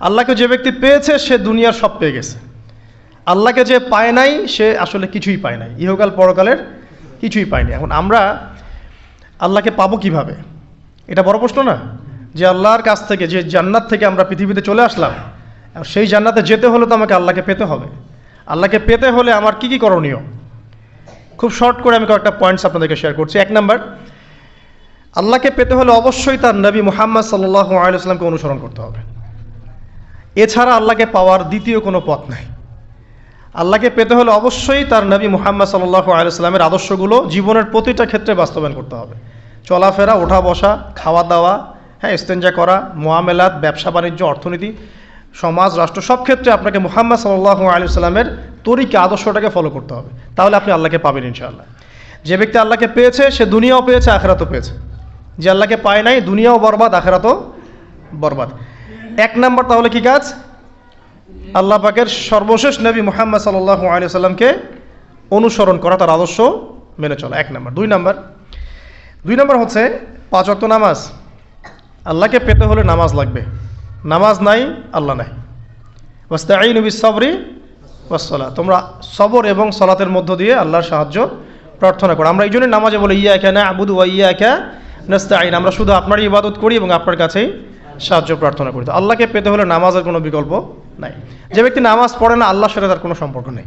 আল্লাহকে যে ব্যক্তি পেয়েছে সে দুনিয়ার সব পেয়ে গেছে। আল্লাহকে যে পায় নাই সে আসলে কিছুই পায় নাই, ইহকাল পরকালের কিছুই পায়নি। এখন আমরা আল্লাহকে পাবো কিভাবে, এটা বড় প্রশ্ন না? যে আল্লাহর কাছ থেকে, যে জান্নাত থেকে আমরা পৃথিবীতে চলে আসলাম, সেই জান্নাতে যেতে হলে তো আমাকে আল্লাহকে পেতে হবে। আল্লাহকে পেতে হলে আমার কি কি করণীয়, খুব শর্ট করে আমি কয়েকটা পয়েন্টস আপনাদেরকে শেয়ার করছি। 1 নাম্বার, আল্লাহকে পেতে হলে অবশ্যই তার নবী মুহাম্মদ সাল্লাল্লাহু আলাইহি ওয়াসাল্লামকে অনুসরণ করতে হবে। এছাড়া আল্লাহকে পাওয়ার দ্বিতীয় কোনো পথ নাই। আল্লাহকে পেতে হলে অবশ্যই তার নবী মুহাম্মদ সাল্লাল্লাহু আলাইহি ওয়াসাল্লামের আদর্শগুলো জীবনের প্রতিটা ক্ষেত্রে বাস্তবায়ন করতে হবে। চলাফেরা, ওঠা বসা, খাওয়া দাওয়া, ইস্তেঞ্জা করা, মুআমালাত, ব্যবসা বাণিজ্য, অর্থনীতি, সমাজ, রাষ্ট্র, সব ক্ষেত্রে আপনাকে মুহাম্মদ সাল্লাল্লাহু আলাইহি ওয়াসাল্লামের তরিকা, আদর্শটাকে ফলো করতে হবে। তাহলে আপনি আল্লাহকে পাবেন ইনশাআল্লাহ। যে ব্যক্তি আল্লাহকে পেয়েছে সে দুনিয়াও পেয়েছে, আখিরাতও পেয়েছে। যে আল্লাহকে পায় নাই, দুনিয়াও বরবাদ, আখিরাতও বরবাদ। 1 নাম্বার তাহলে কি কাজ? আল্লাহ পাকের সর্বশেষ নবী মুহাম্মদ সাল্লাল্লাহু আলাইহি ওয়াসাল্লামকে অনুসরণ করা, তার আদর্শ মেনে চলা, 1 নাম্বার। 2 নাম্বার হচ্ছে 5 ওয়াক্ত নামাজ। আল্লাহকে পেতে হলে নামাজ লাগবে। নামাজ নাই, আল্লাহ নাই। ওয়াস্তাঈনু বিস-সাবরি ওয়াস-সালাহ, তোমরা সবর এবং সালাতের মধ্য দিয়ে আল্লাহর সাহায্য প্রার্থনা করো। আমরা এই জন্য নামাজে বলি ইয়াকা না'বুদু ওয়া ইয়াকা নাস্তাঈন, আমরা শুধু আপনারই ইবাদত করি এবং আপনার কাছেই সাহায্য প্রার্থনা করি। তো আল্লাহকে পেতে হলে নামাজের কোনো বিকল্প নাই। যে ব্যক্তি নামাজ পড়ে না, আল্লাহর সাথে তার কোনো সম্পর্ক নেই,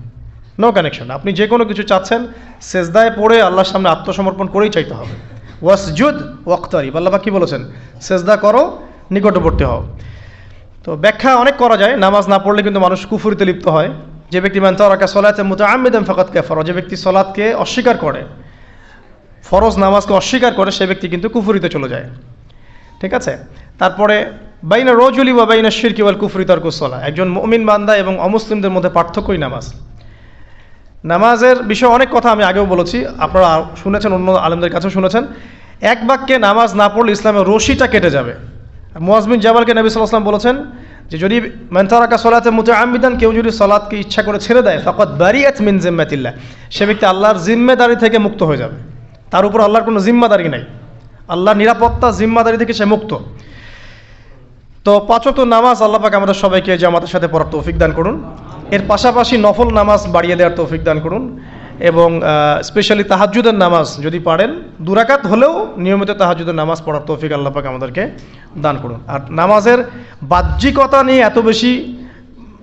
নো কানেকশন। আপনি যে কোনো কিছু চাচ্ছেন, সেজদায় পড়ে আল্লাহর সামনে আত্মসমর্পণ করেই চাইতে হবে। ওয়াসজুদ ওয়াক্তারিব, আল্লাহ পাক কি বলেছেন? সেজদা করো, নিকটবর্তী হও। তো ব্যাখ্যা অনেক করা যায়। নামাজ না পড়লে কিন্তু মানুষ কুফরিতে লিপ্ত হয়। যে ব্যক্তি মান তারাকা সালাতা মুতাআম্মিদান ফাকাদ কাফারা, যে ব্যক্তি সালাতকে অস্বীকার করে, ফরজ নামাজকে অস্বীকার করে, সে ব্যক্তি কিন্তু কুফরিতে চলে যায়। ঠিক আছে? তারপরে বাইনা রাজুলি ওয়া বাইনা শিরকি ওয়াল কুফরি তারকুস সালাহ, একজন মুমিন বান্দা এবং অমুসলিমদের মধ্যে পার্থক্যই নামাজ। নামাজের বিষয়ে অনেক কথা আমি আগেও বলেছি, আপনারা শুনেছেন, অন্য আলেমদের কাছেও শুনেছেন। এক বাক্যে নামাজ না পড়লে ইসলামের রশিটা কেটে যাবে। মুআয বিন জাবালকে নবী সাল্লাল্লাহু আলাইহি ওয়াসাল্লাম বলেছেন যে যদি মান তারাকা সালাতা মুতাআম্মিদান, কেউ যদি সালাতকে ইচ্ছা করে ছেড়ে দেয়, ফাকাদ বারিআত মিন জিম্মাতিল্লাহ, সে ব্যক্তি আল্লাহর জিম্মেদারি থেকে মুক্ত হয়ে যাবে। তার উপর আল্লাহর কোনো জিম্মাদারি নাই, আল্লাহর নিরাপত্তা, জিম্মাদারি থেকে সে মুক্ত। তো 5 ওয়াক্ত নামাজ আল্লাহ পাক আমাদের সবাইকে জামাতের সাথে পড়ার তৌফিক দান করুন। এর পাশাপাশি নফল নামাজ বাড়িয়ে দেওয়ার তৌফিক দান করুন, এবং স্পেশালি তাহাজ্জুদের নামাজ যদি পারেন 2 রাকাত হলেও নিয়মিত তাহাজ্জুদের নামাজ পড়ার তৌফিক আল্লাহ পাক আমাদেরকে দান করুন। আর নামাজের বাহ্যিকতা নিয়ে এত বেশি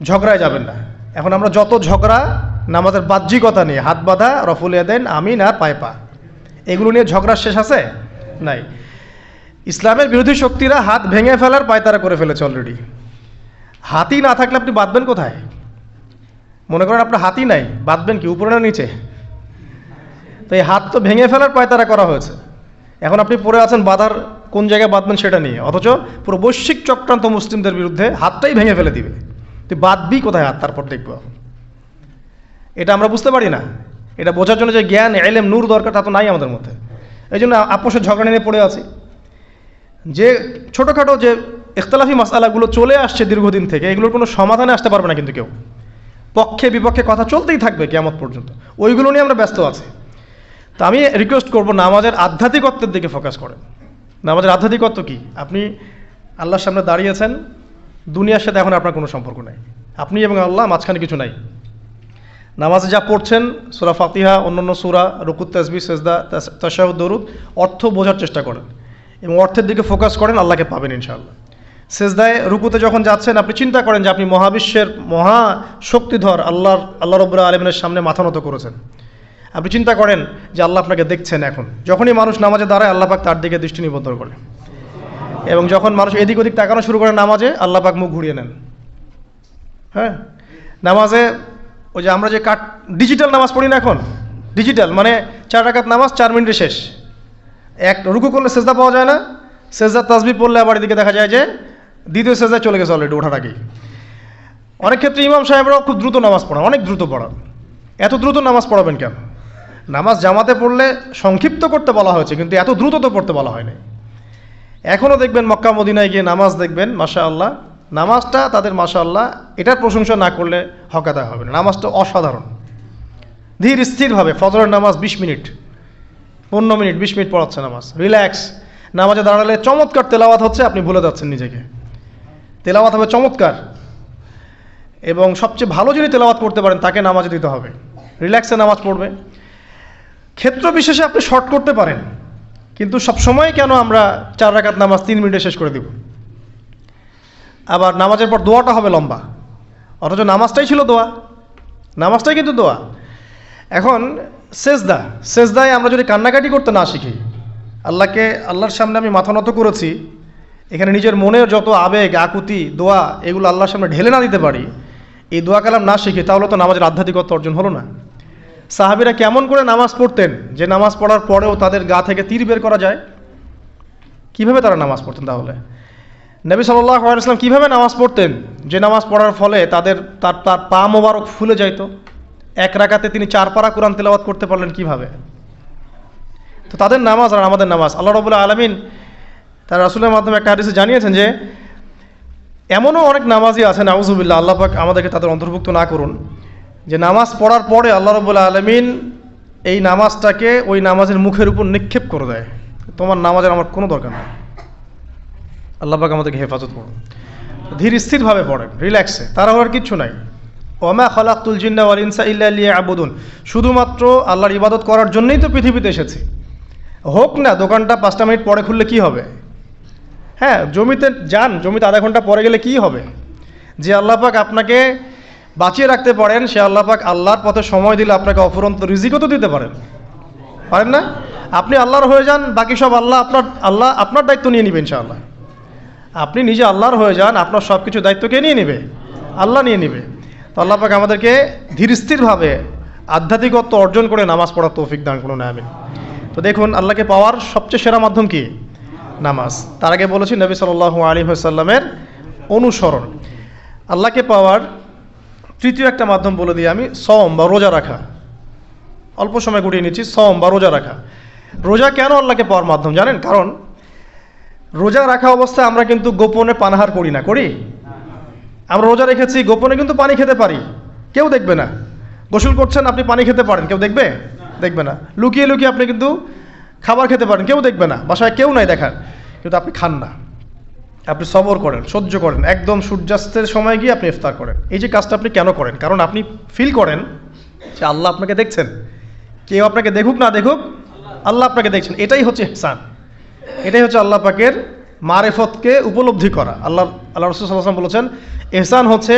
ঝগড়ায় যাবেন না। এখন আমরা যত ঝগড়া নামাজের বাহ্যিকতা নিয়ে, হাত বাঁধা, রফুল ইয়াদাইন, আমিন আর পায়ে পা, এগুলো নিয়ে ঝগড়ার শেষ আছে? নাই। ইসলামের বিরোধী শক্তিরা হাত ভেঙে ফেলার পায়তারা করে ফেলেছে অলরেডি। হাতই না থাকলে আপনি বাঁধবেন কোথায়? মনে করেন আপনার হাতই নাই, বাঁধবেন কি উপরে না নিচে? তো এই হাত তো ভেঙে ফেলার পায়তারা করা হয়েছে। এখন আপনি পড়ে আছেন বাঁধার কোন জায়গায় বাঁধবেন সেটা নিয়ে, অথচ পুরো বৈশ্বিক চক্রান্ত মুসলিমদের বিরুদ্ধে হাতটাই ভেঙে ফেলে দিবে। তুই বাঁধবি কোথায় হাত? তারপর দেখবো। এটা আমরা বুঝতে পারি না। এটা বোঝার জন্য যে জ্ঞান, ইলম, নূর দরকার, তা তো নাই আমাদের মধ্যে। এই জন্য আপোষের ঝগড়া নিয়ে পড়ে আছি। যে ছোটোখাটো যে ইখতিলাফি মাসআলাগুলো চলে আসছে দীর্ঘদিন থেকে, এগুলোর কোনো সমাধানে আসতে পারবে না কিন্তু কেউ। পক্ষে বিপক্ষে কথা চলতেই থাকবে কিয়ামত পর্যন্ত, ওইগুলো নিয়ে আমরা ব্যস্ত আছি। তো আমি রিকোয়েস্ট করব, নামাজের আধ্যাত্মিকত্বের দিকে ফোকাস করেন। নামাজের আধ্যাত্মিকত্ব কি? আপনি আল্লাহর সামনে দাঁড়িয়েছেন, দুনিয়ার সাথে এখন আপনার কোনো সম্পর্ক নাই, আপনি এবং আল্লাহ, মাঝখানে কিছু নাই। নামাজে যা পড়ছেন, সূরা ফাতিহা, অন্যান্য সূরা, রুকু, তাসবিহ, সিজদা, তাশাহুদ, দরুদ, অর্থ বোঝার চেষ্টা করেন এবং অর্থের দিকে ফোকাস করেন, আল্লাহকে পাবেন ইনশাআল্লাহ। সিজদায় রুকুতে যখন যাচ্ছেন, আপনি চিন্তা করেন যে আপনি মহাবিশ্বের মহা শক্তিধর আল্লাহ রাব্বুল আলামিনের সামনে মাথা নত করেছেন। আপনি চিন্তা করেন যে আল্লাহ আপনাকে দেখছেন। এখন যখনই মানুষ নামাজে দাঁড়ায়, আল্লাহ পাক তার দিকে দৃষ্টি নিবদ্ধ করে, এবং যখন মানুষ এদিক ওদিক তাকানো শুরু করে নামাজে, আল্লাহ পাক মুখ ঘুরিয়ে নেন। হ্যাঁ, নামাজে ওই যে আমরা যে ডিজিটাল নামাজ পড়ি না, এখন ডিজিটাল মানে 4 রাকাত নামাজ 4 মিনিটে শেষ। এক রুকু করলে সেজদা পাওয়া যায় না, সেজদার তাসবিহ পড়লে আবার এদিকে দেখা যায় যে দ্বিতীয় সেজদায় চলে গেছে অলরেডি ওঠার আগেই। অনেক ক্ষেত্রে ইমাম সাহেবরাও খুব দ্রুত নামাজ পড়ান, অনেক দ্রুত পড়ান। এত দ্রুত নামাজ পড়াবেন কেন? নামাজ জামাতে পড়লে সংক্ষিপ্ত করতে বলা হয়েছে, কিন্তু এত দ্রুত তো পড়তে বলা হয়নি। এখনও দেখবেন মক্কা মদিনায় গিয়ে নামাজ দেখবেন, মাশাআল্লাহ, নামাজটা তাদের মাশাআল্লাহ, এটার প্রশংসা না করলে হক আদায় হবে না। নামাজটা অসাধারণ, ধীর স্থিরভাবে। ফজরের নামাজ 20 মিনিট, 15 মিনিট, 20 মিনিট পড়াচ্ছে নামাজ, রিল্যাক্স। নামাজে দাঁড়ালে চমৎকার তেলাওয়াত হচ্ছে, আপনি ভুলে যাচ্ছেন নিজেকে। তেলাওয়াত হবে চমৎকার, এবং সবচেয়ে ভালো যিনি তেলাওয়াত করতে পারেন তাকে নামাজ দিতে হবে, রিল্যাক্সে নামাজ পড়বে। ক্ষেত্র বিশেষে আপনি শর্ট করতে পারেন, কিন্তু সবসময় কেন আমরা 4 রাকাত নামাজ 3 মিনিটে শেষ করে দেব? আবার নামাজের পর দোয়াটা হবে লম্বা, অথচ নামাজটাই ছিল দোয়া, নামাজটাই কিন্তু দোয়া। এখন সেজদায় আমরা যদি কান্নাকাটি করতে না শিখি, আল্লাহর সামনে আমি মাথা নত করেছি, এখানে নিজের মনের যত আবেগ আকুতি দোয়া এগুলো আল্লাহর সামনে ঢেলে না দিতে পারি, এই দোয়া কালাম না শিখি, তাহলে তো নামাজের আধ্যাত্মিকতা অর্জন হলো না। সাহাবীরা কেমন করে নামাজ পড়তেন যে নামাজ পড়ার পরেও তাদের গা থেকে তীর বের করা যায়? কিভাবে তারা নামাজ পড়তেন? তাহলে নবী সাল্লাল্লাহু আলাইহি ওয়াসাল্লাম কীভাবে নামাজ পড়তেন যে নামাজ পড়ার ফলে তার পা মোবারক ফুলে যাইত? 1 রাকাতে তিনি 4 পারা কোরআন তেলাওয়াত করতে পারলেন কিভাবে? তো তাদের নামাজ আর আমাদের নামাজ, আল্লাহ রাব্বুল আলামিন তার রাসূলের মাধ্যমে একটা হাদিসে জানিয়েছেন যে এমনও অনেক নামাজি আছেন, আউযুবিল্লাহ, আল্লাহ পাক আমাদেরকে তাদের অন্তর্ভুক্ত না করুন, যে নামাজ পড়ার পরে আল্লাহ রাব্বুল আলামিন এই নামাজটাকে ওই নামাজের মুখের উপর নিক্ষেপ করে দেয়, তোমার নামাজের আমার কোনো দরকার নেই। আল্লাহ পাক আমাদেরকে হেফাজত করুন। ধীর স্থিরভাবে পড়েন, রিল্যাক্সে, তাড়াহুড়োর কিচ্ছু নাই। ওমা খালাকতুল জিন্না ওয়াল ইনসা ইল্লা লিয়াবুদুন, শুধুমাত্র আল্লাহর ইবাদত করার জন্যই তো পৃথিবীতে এসেছি। হোক না দোকানটা 5টা মিনিট পরে খুললে কি হবে? হ্যাঁ, জমিতে যান, জমিতে আধা ঘন্টা পরে গেলে কি হবে? যে আল্লাহ পাক আপনাকে বাঁচিয়ে রাখতে পারেন, সে আল্লাহ পাক আল্লাহর পথে সময় দিলে আপনাকে অফুরন্ত রিজিকও তো দিতে পারেন না? আপনি আল্লাহর হয়ে যান, বাকি সব আল্লাহ আপনার দায়িত্ব নিয়ে নেবে ইনশাআল্লাহ। আপনি নিজে আল্লাহর হয়ে যান, আপনার সব কিছু দায়িত্ব কে নিয়ে নেবে? আল্লাহ নিয়ে নেবে। তো আল্লাহ পাক আমাদেরকে ধীর স্থিরভাবে আধ্যাত্মিকত্ব অর্জন করে নামাজ পড়ার তৌফিক দান করুন, আমিন। তো দেখুন, আল্লাহকে পাওয়ার সবচেয়ে সেরা মাধ্যম কি? নামাজ। তার আগে বলেছি নবী সাল্লাল্লাহু আলাইহি ওয়াসাল্লামের অনুসরণ। আল্লাহকে পাওয়ার তৃতীয় একটা মাধ্যম বলে দিই আমি, সওম বা রোজা রাখা। অল্প সময় গুটিয়ে নিচ্ছি, সওম বা রোজা রাখা। রোজা কেন আল্লাহকে পাওয়ার মাধ্যম জানেন? কারণ রোজা রাখা অবস্থায় আমরা কিন্তু গোপনে পানাহার করি না, করি? আমরা রোজা রেখেছি, গোপনে কিন্তু পানি খেতে পারি, কেউ দেখবে না। গোসল করছেন, আপনি পানি খেতে পারেন, কেউ দেখবে? দেখবে না। লুকিয়ে লুকিয়ে আপনি কিন্তু খাবার খেতে পারেন, কেউ দেখবে না, বাসায় কেউ নাই দেখার, কিন্তু আপনি খান না। আপনি সবর করেন, সহ্য করেন, একদম সূর্যাস্তের সময় গিয়ে আপনি ইফতার করেন। এই যে কাজটা আপনি কেন করেন? কারণ আপনি ফিল করেন যে আল্লাহ আপনাকে দেখছেন। কেউ আপনাকে দেখুক না দেখুক, আল্লাহ আপনাকে দেখছেন। এটাই হচ্ছে ইহসান, এটাই হচ্ছে আল্লাহ পাকের মারিফতকে উপলব্ধি করা। আল্লাহ রাসূল সাল্লাল্লাহু আলাইহি ওয়াসাল্লাম বলেছেন, ইহসান হচ্ছে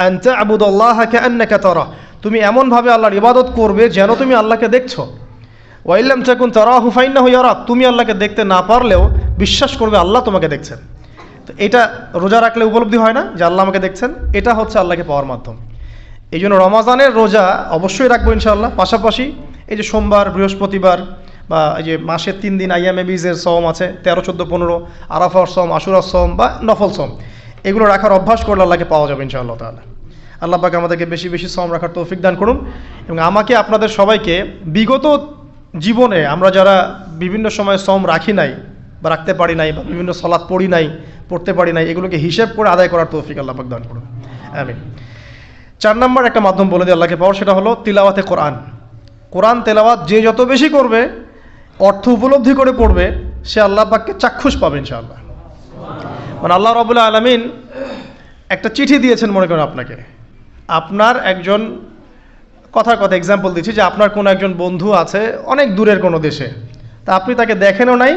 আনতা আবুদাল্লাহা কাআন্নাকা তারা, তুমি এমনভাবে আল্লাহর ইবাদত করবে যেন তুমি আল্লাহকে দেখছো। ওয়া ইল্লাম তাকুন তারাহু ফাইন্নাহু ইয়ারাক, তুমি আল্লাহকে দেখতে না পারলেও বিশ্বাস করবে আল্লাহ তোমাকে দেখছেন। তো এটা রোজা রাখলে উপলব্ধি হয় না যে আল্লাহ আমাকে দেখছেন? এটা হচ্ছে আল্লাহকে পাওয়ার মাধ্যম। এই জন্য রমাজানের রোজা অবশ্যই রাখবো ইনশাআল্লাহ। পাশাপাশি এই যে সোমবার, বৃহস্পতিবার বা এই যে মাসের 3 দিন আইয়ামে বীজের সওম আছে, 13, 14, 15, আরাফার সওম, আশুরার সওম বা নফল সওম, এগুলো রাখার অভ্যাস করলে আল্লাহকে পাওয়া যাবে ইনশাআল্লাহ তাআলা। আল্লাহ পাক আমাদেরকে বেশি বেশি সওম রাখার তৌফিক দান করুন, এবং আমাকে আপনাদের সবাইকে বিগত জীবনে আমরা যারা বিভিন্ন সময় সওম রাখি নাই বা রাখতে পারি নাই, বা বিভিন্ন সালাত পড়ি নাই, পড়তে পারি নাই, এগুলোকে হিসেব করে আদায় করার তৌফিক আল্লাহ পাক দান করুন, আমিন। 4 নম্বর একটা মাধ্যম বলে দিই আল্লাহকে পাওয়ার, সেটা হলো তিলাওয়াতে কোরআন। কোরআন তেলাওয়াত যে যত বেশি করবে, অর্থ উপলব্ধি করে পড়বে, সে আল্লাহ পাককে চাক্ষুষ পাবে ইনশাআল্লাহ। মানে আল্লাহ রাব্বুল আলামিন একটা চিঠি দিয়েছেন, মনে করেন আপনাকে, আপনার একজন কথার কথা এক্সাম্পল দিচ্ছি, যে আপনার কোনো একজন বন্ধু আছে অনেক দূরের কোনো দেশে, তা আপনি তাকে দেখেনও নাই,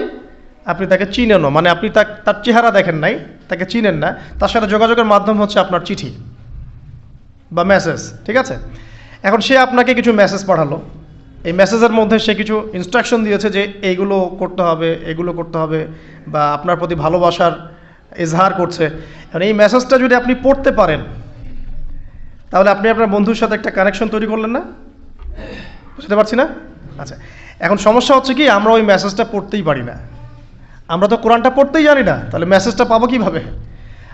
আপনি তাকে চিনেনও, মানে আপনি তার চেহারা দেখেন নাই, তাকে চিনেন না, তার সাথে যোগাযোগের মাধ্যম হচ্ছে আপনার চিঠি বা মেসেজ, ঠিক আছে? এখন সে আপনাকে কিছু মেসেজ পাঠালো, এই মেসেজের মধ্যে সে কিছু ইনস্ট্রাকশন দিয়েছে যে এইগুলো করতে হবে, এগুলো করতে হবে, বা আপনার প্রতি ভালোবাসার ইজহার করছে। এখন এই মেসেজটা যদি আপনি পড়তে পারেন, তাহলে আপনি আপনার বন্ধুর সাথে একটা কানেকশন তৈরি করলেন না? বুঝতে পারছি না? আচ্ছা, এখন সমস্যা হচ্ছে কি, আমরা ওই মেসেজটা পড়তেই পারি না, আমরা তো কোরআনটা পড়তেই জানি না, তাহলে মেসেজটা পাবো কীভাবে?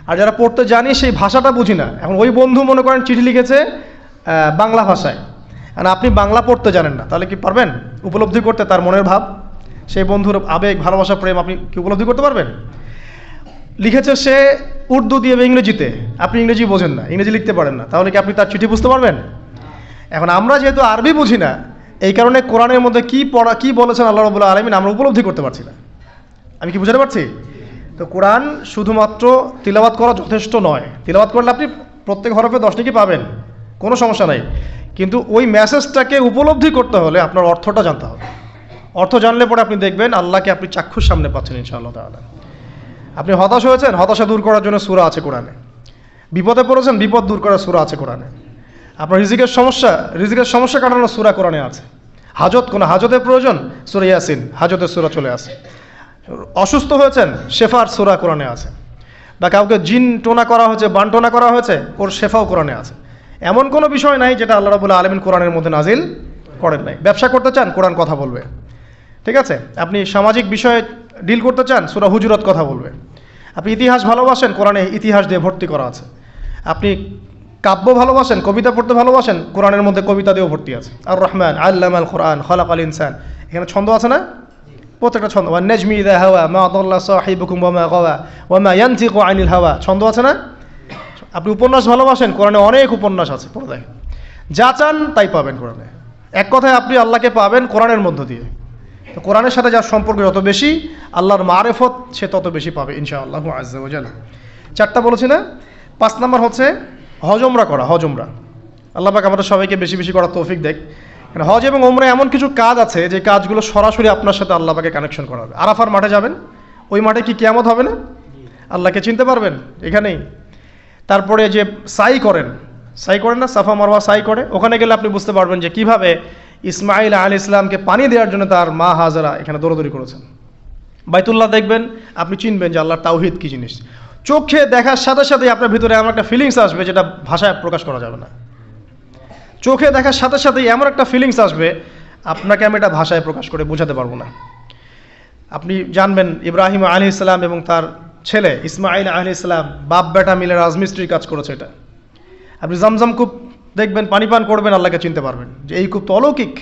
আর যারা পড়তে জানি সেই ভাষাটা বুঝি না। এখন ওই বন্ধু মনে করেন চিঠি লিখেছে বাংলা ভাষায়, আর আপনি বাংলা পড়তে জানেন না, তাহলে কি পারবেন উপলব্ধি করতে তার মনের ভাব, সেই বন্ধুর আবেগ, ভালোবাসা, প্রেম আপনি কি উপলব্ধি করতে পারবেন? লিখেছে সে উর্দু দিয়ে বা ইংরেজিতে, আপনি ইংরেজি বোঝেন না, ইংরেজি লিখতে পারেন না, তাহলে কি আপনি তার চিঠি বুঝতে পারবেন? এখন আমরা যেহেতু আরবি বুঝি না, এই কারণে কোরআনের মধ্যে কি বলেছেন আল্লাহ রাব্বুল আলামিন আমরা উপলব্ধি করতে পারছি না। আমি কি বুঝাতে পারছি? তো কোরআন শুধুমাত্র তিলাওয়াত করা যথেষ্ট নয়। তিলাওয়াত করলে আপনি প্রত্যেক হরফে 10 নেকি পাবেন, কোনো সমস্যা নাই, কিন্তু ওই মেসেজটাকে উপলব্ধি করতে হলে আপনার অর্থটা জানতে হবে। অর্থ জানলে পরে আপনি দেখবেন আল্লাহকে আপনি চাক্ষুষ সামনে পাচ্ছেন ইনশাআল্লাহ তাআলা। আপনি হতাশ হয়েছেন, হতাশা দূর করার জন্য সূরা আছে কোরআনে। বিপদে পড়েছেন, বিপদ দূর করার সূরা আছে কোরআনে। আপনার রিজিকের সমস্যা কাটানোর সূরা কোরআনে আছে। কোনো হাজতের প্রয়োজন, সূরা ইয়াসিন, হাজতের সূরা চলে আসে। অসুস্থ হয়েছেন, শেফার সূরা কোরআনে আছে। বা কাউকে জিন টোনা করা হয়েছে, বানটোনা করা হয়েছে, ওর শেফাও কোরআনে আছে। এমন কোনো বিষয় নাই যেটা আল্লাহ রাব্বুল আলামিন কোরআনের মধ্যে নাজিল করেন নাই। ব্যবসা করতে চান, কোরআন কথা বলবে, ঠিক আছে? আপনি সামাজিক বিষয়ে ডিল করতে চান, সূরা হুজুরাত কথা বলবে। আপনি ইতিহাস ভালোবাসেন, কোরআনে ইতিহাস দিয়ে ভর্তি করা আছে। আপনি কাব্য ভালোবাসেন, কবিতা পড়তে ভালোবাসেন, কোরআনের মধ্যে কবিতা দিয়েও ভর্তি আছে। আর রহমান আল্লামাল কোরআন খালাকাল ইনসান, এখানে ছন্দ আছে না? প্রত্যেকটা ছন্দ। ওয়ান নাজমি ইযা হাওয়া মা দাল্লা সাহিবুকুম ওয়া মা গাওয়া ওয়া মা ইয়ানতিকু আনিল হাওয়া, ছন্দ আছে না? আপনি উপন্যাস ভালোবাসেন, কোরআনে অনেক উপন্যাস আছে, পড়ে দেখেন। যা চান তাই পাবেন কোরআনে। এক কথায় আপনি আল্লাহকে পাবেন কোরআনের মধ্য দিয়ে। তো কোরআনের সাথে যার সম্পর্ক যত বেশি, আল্লাহর মারেফত সে তত বেশি পাবে ইনশাআল্লাহু আজ্জা ওয়া জাল। 4টা বলেছি না? 5 নাম্বার হচ্ছে হজ ওমরা করা। হজ ওমরা আল্লাহ পাক আমাদের সবাইকে বেশি বেশি করার তৌফিক দেয়। হজ এবং ওমরা এমন কিছু কাজ আছে যে কাজগুলো সরাসরি আপনার সাথে আল্লাহ পাকে কানেকশন করা হবে। আরাফার মাঠে যাবেন, ওই মাঠে কি কিয়ামত হবে না? আল্লাহকে চিনতে পারবেন এখানেই। তারপরে যে সাই করেন না, সাফা মারওয়া সাই করে, ওখানে গেলে আপনি বুঝতে পারবেন যে কিভাবে ইসমাইল আলাইহিস সালামকে পানি দেওয়ার জন্য তার মা হাজেরা এখানে দৌড়দৌড়ি করেছেন। বাইতুল্লাহ দেখবেন, আপনি চিনবেন যে আল্লাহর তাওহীদ কি জিনিস। চোখে দেখার সাথে সাথেই আপনার ভিতরে এমন একটা ফিলিংস আসবে যেটা ভাষায় প্রকাশ করা যাবে না। চোখে দেখার সাথে সাথেই এমন একটা ফিলিংস আসবে, আপনাকে আমি এটা ভাষায় প্রকাশ করে বোঝাতে পারবো না। আপনি জানবেন ইব্রাহিম আলাইহিস সালাম এবং তার ছেলে ইসমাইল আলাইহিস সালাম বাপ বেটা মিলে রাজমিস্ত্রির কাজ করেছে। এটা আপনি জামজাম কূপ দেখবেন, পানি পান করবেন, আল্লাহকে চিনতে পারবেন যে এই কূপ তো অলৌকিক।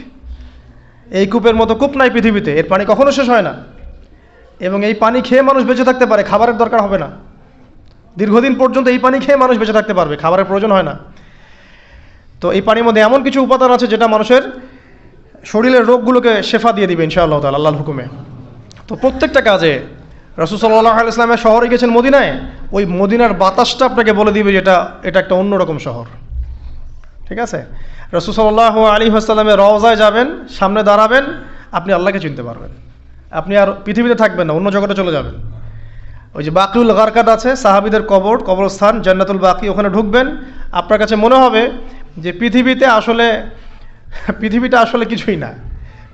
এই কূপের মতো কূপ নাই পৃথিবীতে, এর পানি কখনো শেষ হয় না, এবং এই পানি খেয়ে মানুষ বেঁচে থাকতে পারে, খাবারের দরকার হবে না। দীর্ঘদিন পর্যন্ত এই পানি খেয়ে মানুষ বেঁচে থাকতে পারবে, খাবারের প্রয়োজন হয় না। তো এই পানির মধ্যে এমন কিছু উপাদান আছে যেটা মানুষের শরীরের রোগগুলোকে শেফা দিয়ে দিবে ইনশাআল্লাহ তাআলা আল্লাহর হুকুমে। তো প্রত্যেকটা কাজে রাসূল সাল্লাল্লাহু আলাইহি ওয়াসাল্লামের শহরে গেছেন মদিনায়, ওই মদিনার বাতাসটা আপনাকে বলে দিবে যে এটা একটা অন্যরকম শহর, ঠিক আছে? রাসূল সাল্লাল্লাহু আলাইহি ওয়াসাল্লামের রওজায় যাবেন, সামনে দাঁড়াবেন, আপনি আল্লাহকে চিনতে পারবেন। আপনি আর পৃথিবীতে থাকবেন না, অন্য জগতে চলে যাবেন। ওই যে বাকিউল গারকাদ আছে, সাহাবীদের কবরস্থান জান্নাতুল বাকি, ওখানে ঢুকবেন, আপনার কাছে মনে হবে যে পৃথিবীটা আসলে কিছুই না।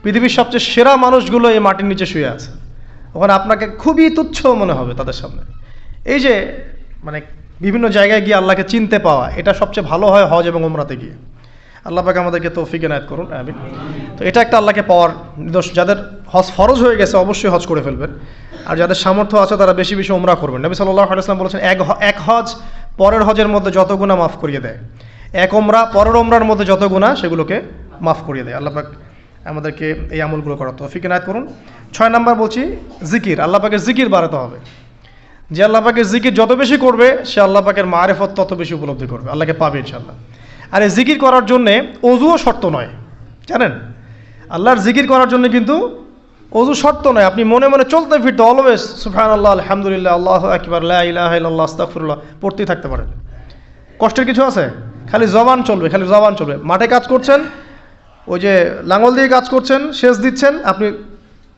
পৃথিবীর সবচেয়ে সেরা মানুষগুলো এই মাটির নিচে শুয়ে আছে, ওখানে আপনাকে খুবই তুচ্ছ মনে হবে তাদের সামনে। এই যে মানে বিভিন্ন জায়গায় গিয়ে আল্লাহকে চিনতে পাওয়া, এটা সবচেয়ে ভালো হয় হজ এবং উমরাতে গিয়ে। আল্লাহ পাক আমাদেরকে তৌফিক এনায়েত করুন, আমিন। তো এটা একটা আল্লাহকে পাওয়ার নিদর্শন। যাদের হজ ফরজ হয়ে গেছে অবশ্যই হজ করে ফেলবেন, আর যাদের সামর্থ্য আছে তারা বেশি বেশি উমরা করবেন। নবী সাল্লাল্লাহু আলাইহি ওয়াসাল্লাম বলেছেন, এক হজ পরের হজের মধ্যে যত গুনাহ মাফ করিয়ে দেয়, এক উমরা পরের উমরার মধ্যে যত গুনাহ সেগুলোকে মাফ করিয়ে দেয়। আল্লাহ পাক আমাদেরকে এই আমলগুলো করার তৌফিক এনায়েত করুন। 6 নাম্বার বলছি জিকির। আল্লাহ পাকের জিকির বাড়াতে হবে। যে আল্লাহ পাকের জিকির যত বেশি করবে, সে আল্লাহ পাকের মারেফত তত বেশি উপলব্ধি করবে, আল্লাহকে পাবে ইনশাআল্লাহ। আর এই জিকির করার জন্যে অজুও শর্ত নয়, জানেন? আল্লাহর জিকির করার জন্য কিন্তু অজু শর্ত নয়। আপনি মনে মনে চলতে ফিরতে অলওয়েজ সুবহানাল্লাহ, আলহামদুলিল্লাহ, আল্লাহু আকবার, লা ইলাহা ইল্লাল্লাহ, আস্তাগফিরুল্লাহ পড়তেই থাকতে পারেন। কষ্টের কিছু আছে? খালি জবান চলবে। মাঠে কাজ করছেন, ওই যে লাঙল দিয়ে কাজ করছেন, সেচ দিচ্ছেন, আপনি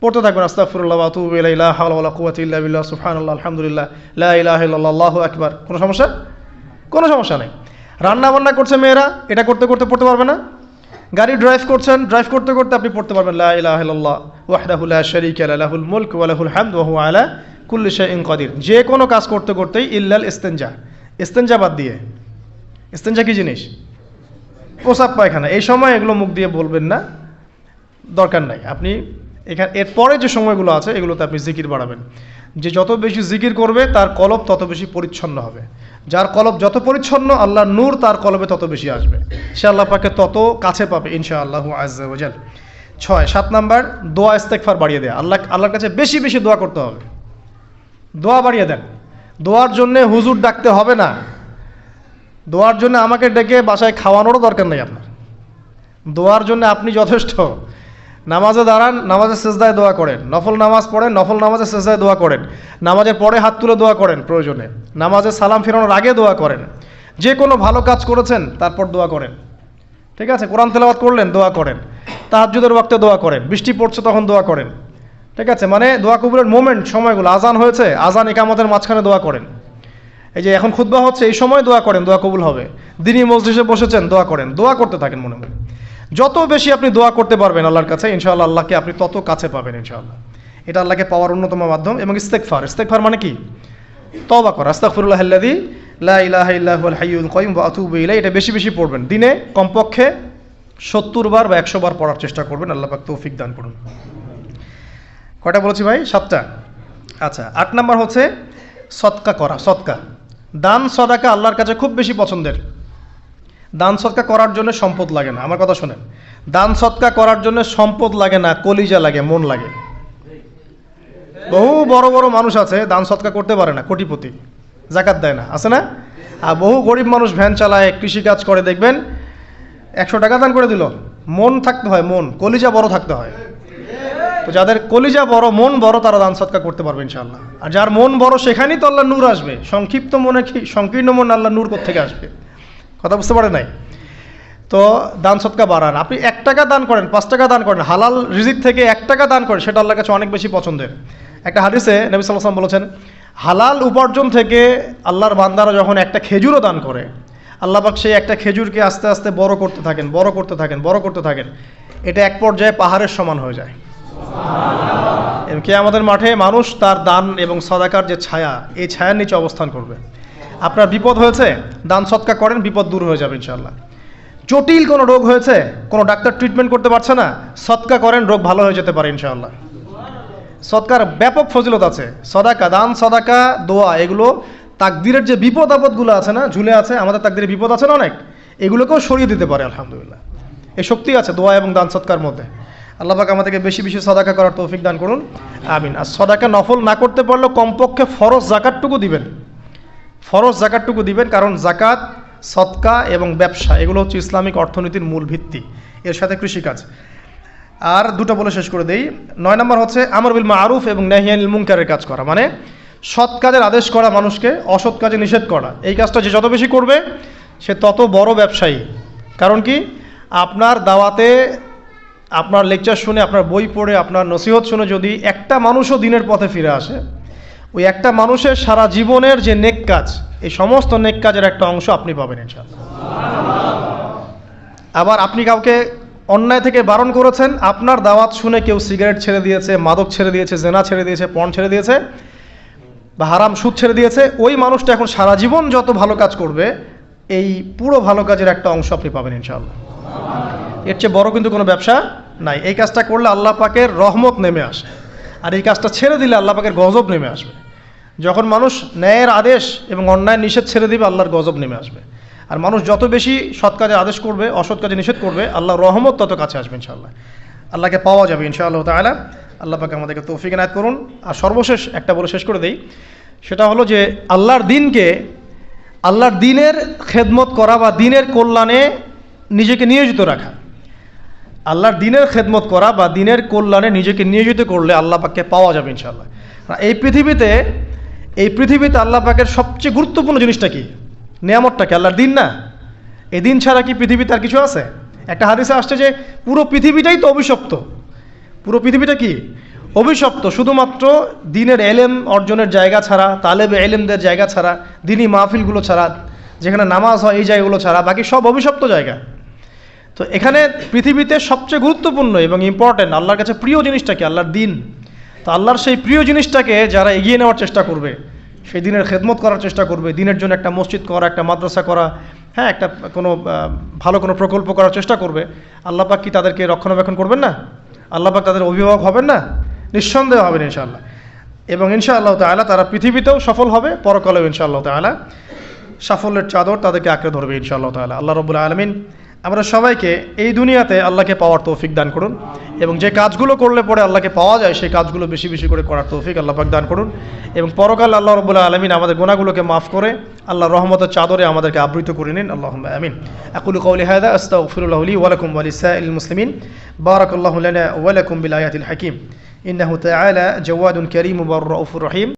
পড়তে থাকবেন আস্তাগফিরুল্লাহ ওয়া আতুবু ইলাইহি, লা হাওলা ওয়ালা কুওয়াতা ইল্লা বিল্লাহ, সুবহানাল্লাহ, আলহামদুলিল্লাহ, লা ইলাহা ইল্লাল্লাহ, আল্লাহু আকবার। কোনো সমস্যা নেই। রান্না বান্না করছে মেয়েরা, এটা করতে করতে পড়তে পারবে না? গাড়ি ড্রাইভ করতে করতে আপনি পড়তে পারবেন লা ইলাহা ইল্লাল্লাহ ওয়াহদাহু লা শারীকা লাহু, লাহুল মুলকু ওয়া লাহুল হামদু ওয়া হুয়া আলা কুল্লি শাইইন কাদির। যে কোনো কাজ করতে করতেই ইল্লাল ইস্তেনজা বাদ দিয়ে। ইস্তেনজা কি জিনিস? প্রসাব পায়খানা। এই সময় এগুলো মুখ দিয়ে বলবেন না, দরকার নাই। আপনি এখানে এরপরে যে সময়গুলো আছে এগুলোতে আপনি জিকির বাড়াবেন। যে যত বেশি জিকির করবে তার কলব তত বেশি পরিচ্ছন্ন হবে। যার কলব যত পরিচ্ছন্ন, আল্লাহর নূর তার কলবে তত বেশি আসবে, সে আল্লাহ পাকে তত কাছে পাবে ইনশাআল্লাহু আজ্জা ওয়া জাল। 7 নাম্বার দোয়া ইস্তেগফার বাড়িয়ে দেয়া। আল্লাহর কাছে বেশি বেশি দোয়া করতে হবে। দোয়া বাড়িয়ে দেন। দোয়ার জন্য হুজুর ডাকতে হবে না, দোয়ার জন্য আমাকে ডেকে বাসায় খাওয়ানোরও দরকার নেই আপনার। দোয়ার জন্য আপনি যথেষ্ট। নামাজে দাঁড়ান, নামাজের সেজদায় দোয়া করেন, নফল নামাজ পড়েন, নফল নামাজের সেজদায় দোয়া করেন, নামাজের পরে হাত তুলে দোয়া করেন প্রয়োজনে, নামাজে সালাম ফেরানোর আগে দোয়া করেন, যে কোনো ভালো কাজ করেছেন তারপর দোয়া করেন, ঠিক আছে? কোরআন তেলাওয়াত করলেন দোয়া করেন, তাহাজ্জুদের ওয়াক্তে দোয়া করেন, বৃষ্টি পড়ছে তখন দোয়া করেন, ঠিক আছে? মানে দোয়া কবুলের মোমেন্ট, সময়গুলো, আজান হয়েছে, আজান ইকামতের মাঝখানে দোয়া করেন, এই যে এখন খুতবা হচ্ছে এই সময় দোয়া করেন, দোয়া কবুল হবে। দিনী মজলিসে বসেছেন, দোয়া করেন, দোয়া করতে থাকেন মনে মনে। যত বেশি আপনি দোয়া করতে পারবেন আল্লাহর কাছে, ইনশাআল্লাহ আল্লাহকে আপনি তত কাছে পাবেন ইনশাআল্লাহ। এটা আল্লাহকে পাওয়ার অন্যতম মাধ্যম। এবং ইস্তেগফার, ইস্তেগফার মানে কি? তওবা করা। আস্তাগফিরুল্লাহাল্লাযী লা ইলাহা ইল্লা হুয়াল হাইয়ুল কাইয়ুম ওয়া আতুবু ইলাইহি। এটা বেশি বেশি পড়বেন, দিনে কমপক্ষে 70 বার বা 100 বার পড়ার চেষ্টা করবেন। আল্লাহ পাক তৌফিক দান করুন। কয়টা বলেছি ভাই? 7টা। আচ্ছা, 8 নাম্বার হচ্ছে সদকা করা। সদকা, দান সদাকা আল্লাহর কাছে খুব বেশি পছন্দের। দান সদকা করার জন্য সম্পদ লাগে না, আমার কথা শোনেন। দান সদকা করার জন্য সম্পদ লাগে না, কলিজা লাগে, মন লাগে। বহু বড় বড় মানুষ আছে দান সদকা করতে পারে না, কোটিপতি, জাকাত দেয় না, আছে না? আর বহু গরিব মানুষ ভ্যান চালায়, কৃষিকাজ করে, দেখবেন 100 টাকা দান করে দিল। মন থাকতে হয়, মন, কলিজা বড় থাকতে হয়। তো যাদের কলিজা বড়, মন বড়, তারা দান সদকা করতে পারবে ইনশাআল্লাহ। আর যার মন বড়, সেখানেই তো আল্লাহ নূর আসবে। সংক্ষিপ্ত মনে কি, সংকীর্ণ মন আল্লাহ নূর কোত্থেকে আসবে? কথা বুঝতে পারে নাই? তো দান সদকা বাড়ান। আপনি 1 টাকা দান করেন, 5 টাকা দান করেন, হালাল রিজিক থেকে 1 টাকা দান করেন, সেটা আল্লাহর কাছে অনেক বেশি পছন্দের। একটা হাদিসে নবী সাল্লাল্লাহু আলাইহি ওয়াসাল্লাম বলেছেন, হালাল উপার্জন থেকে আল্লাহর বান্দারা যখন একটা খেজুরও দান করে, আল্লাহ পাক সেই একটা খেজুরকে আস্তে আস্তে বড় করতে থাকেন, বড় করতে থাকেন, বড় করতে থাকেন। এটা এক পর্যায়ে পাহাড়ের সমান হয়ে যায়। এবং কিয়ামতের মাঠে মানুষ তার দান এবং সদাকার যে ছায়া, এই ছায়ার নিচে অবস্থান করবে। আপনার বিপদ হয়েছে, দান সদকা করেন, বিপদ দূর হয়ে যাবে ইনশাআল্লাহ। জটিল কোনো রোগ হয়েছে, কোনো ডাক্তার ট্রিটমেন্ট করতে পারছে না, সদকা করেন, রোগ ভালো হয়ে যেতে পারে ইনশাআল্লাহ। সদকার ব্যাপক ফজিলত আছে। সদাকা, দান সদাকা, দোয়া, এগুলো তাকদিরের যে বিপদ আপদগুলো আছে না, ঝুলে আছে, আমাদের তাকদিরে বিপদ আছে না অনেক, এগুলোকেও সরিয়ে দিতে পারে আলহামদুলিল্লাহ। এই শক্তি আছে দোয়া এবং দান সদকার মধ্যে। আল্লাহ পাক আমাদেরকে বেশি বেশি সদাকা করার তৌফিক দান করুন, আমিন। আর সদাকা নফল না করতে পারলেও কমপক্ষে ফরজ জাকাতটুকু দিবেন, ফরজ জাকাতটুকু দিবেন। কারণ জাকাত, সদকা এবং ব্যবসা, এগুলো হচ্ছে ইসলামিক অর্থনীতির মূল ভিত্তি, এর সাথে কৃষিকাজ। আর দুটো বলে শেষ করে দেই। 9 নম্বর হচ্ছে আমর বিল মারুফ এবং নাহি আনিল মুনকারের কাজ করা, মানে সৎ কাজের আদেশ করা, মানুষকে অসৎ কাজে নিষেধ করা। এই কাজটা যে যত বেশি করবে সে তত বড় ব্যবসায়ী। কারণ কি, আপনার দাওয়াতে, আপনার লেকচার শুনে, আপনার বই পড়ে, আপনার নসিহত শুনে যদি একটা মানুষও দিনের পথে ফিরে আসে, ওই একটা মানুষের সারা জীবনের যে নেক কাজ, এই সমস্ত নেক কাজের একটা অংশ আপনি পাবেন ইনশাআল্লাহ। আবার আপনি কাউকে অন্যায় থেকে বারণ করেছেন, আপনার দাওয়াত শুনে কেউ সিগারেট ছেড়ে দিয়েছে, মাদক ছেড়ে দিয়েছে, জেনা ছেড়ে দিয়েছে, পর্ন ছেড়ে দিয়েছে, বা হারাম সুদ ছেড়ে দিয়েছে, ওই মানুষটা এখন সারা জীবন যত ভালো কাজ করবে, এই পুরো ভালো কাজের একটা অংশ আপনি পাবেন ইনশাআল্লাহ। এর চেয়ে বড় কিন্তু কোনো ব্যবসা নাই। এই কাজটা করলে আল্লাহ পাকের রহমত নেমে আসে, আর এই কাজটা ছেড়ে দিলে আল্লাহ পাকের গজব নেমে আসবে। যখন মানুষ ন্যায়ের আদেশ এবং অন্যায় নিষেধ ছেড়ে দিবে, আল্লাহর গজব নেমে আসবে। আর মানুষ যত বেশি সৎ কাজে আদেশ করবে, অসৎ কাজে নিষেধ করবে, আল্লাহর রহমত তত কাছে আসবে ইনশাআল্লাহ। আল্লাহকে পাওয়া যাবে ইনশাআল্লাহ তাআলা। আল্লাহ পাক আমাদেরকে তৌফিক এনায়েত করুন। আর সর্বশেষ একটা বলে শেষ করে দেই, সেটা হলো যে আল্লাহর দিনকে, আল্লাহর দিনের খেদমত করা বা দিনের কল্যাণে নিজেকে নিয়োজিত রাখা। আল্লাহর দিনের খেদমত করা বা দিনের কল্যাণে নিজেকে নিয়োজিত করলে আল্লাহ পাককে পাওয়া যাবে ইনশাআল্লাহ। এই পৃথিবীতে আল্লাহ পাকের সবচেয়ে গুরুত্বপূর্ণ জিনিসটা কি? নিয়ামতটা কি? আল্লাহর দিন না? এই দিন ছাড়া কি পৃথিবীতে আর কিছু আছে? একটা হাদিসে আসছে যে পুরো পৃথিবীটাই তো অভিশপ্ত। পুরো পৃথিবীটা কি? অভিশপ্ত। শুধুমাত্র দিনের এলেম অর্জনের জায়গা ছাড়া, তালেবে এলেমদের জায়গা ছাড়া, দিনী মাহফিলগুলো ছাড়া, যেখানে নামাজ হয় এই জায়গাগুলো ছাড়া বাকি সব অভিশপ্ত জায়গা। তো এখানে পৃথিবীতে সবচেয়ে গুরুত্বপূর্ণ এবং ইম্পর্টেন্ট, আল্লাহর কাছে প্রিয় জিনিসটা কি? আল্লাহর দিন। তো আল্লাহর সেই প্রিয় জিনিসটাকে যারা এগিয়ে নেওয়ার চেষ্টা করবে, সেই দিনের খেদমত করার চেষ্টা করবে, দিনের জন্য একটা মসজিদ করা, একটা মাদ্রাসা করা, হ্যাঁ, একটা কোনো ভালো কোনো প্রকল্প করার চেষ্টা করবে, আল্লাহ পাক কি তাদেরকে রক্ষণাবেক্ষণ করবেন না? আল্লাহ পাক তাদের অভিভাবক হবেন না? নিঃসন্দেহে হবেন ইনশাআল্লাহ। এবং ইনশাআল্লাহ তাআলা তারা পৃথিবীতেও সফল হবে, পরকালেও ইনশাআল্লাহ তাআলা সাফল্যের চাদর তাদেরকে আঁকড়ে ধরবে ইনশাআল্লাহ তাআলা। আল্লাহ রাব্বুল আলামিন আমরা সবাইকে এই দুনিয়াতে আল্লাহকে পাওয়ার তৌফিক দান করুন, এবং যে কাজগুলো করলে পরে আল্লাহকে পাওয়া যায় সেই কাজগুলো বেশি বেশি করে করার তৌফিক আল্লাহ পাক দান করুন, এবং পরকাল আল্লাহ রাব্বুল আলামিন আমাদের গুনাহগুলোকে মাফ করে আল্লাহর রহমতের চাদরে আমাদেরকে আবৃত করে নিন। আল্লাহুম্মা আমিন। আকুলু কওলি হাযা আস্তাগফিরুল্লাহ লি ওয়া লাকুম ওয়া লিসাইরিল মুসলিমিন। বারাকাল্লাহু লানা ওয়া লাকুম বিল আয়াতিল হাকীম। ইন্নাহু তাআলা জাওয়াদুন কারীমুন ওয়া রাউফুর রহিম।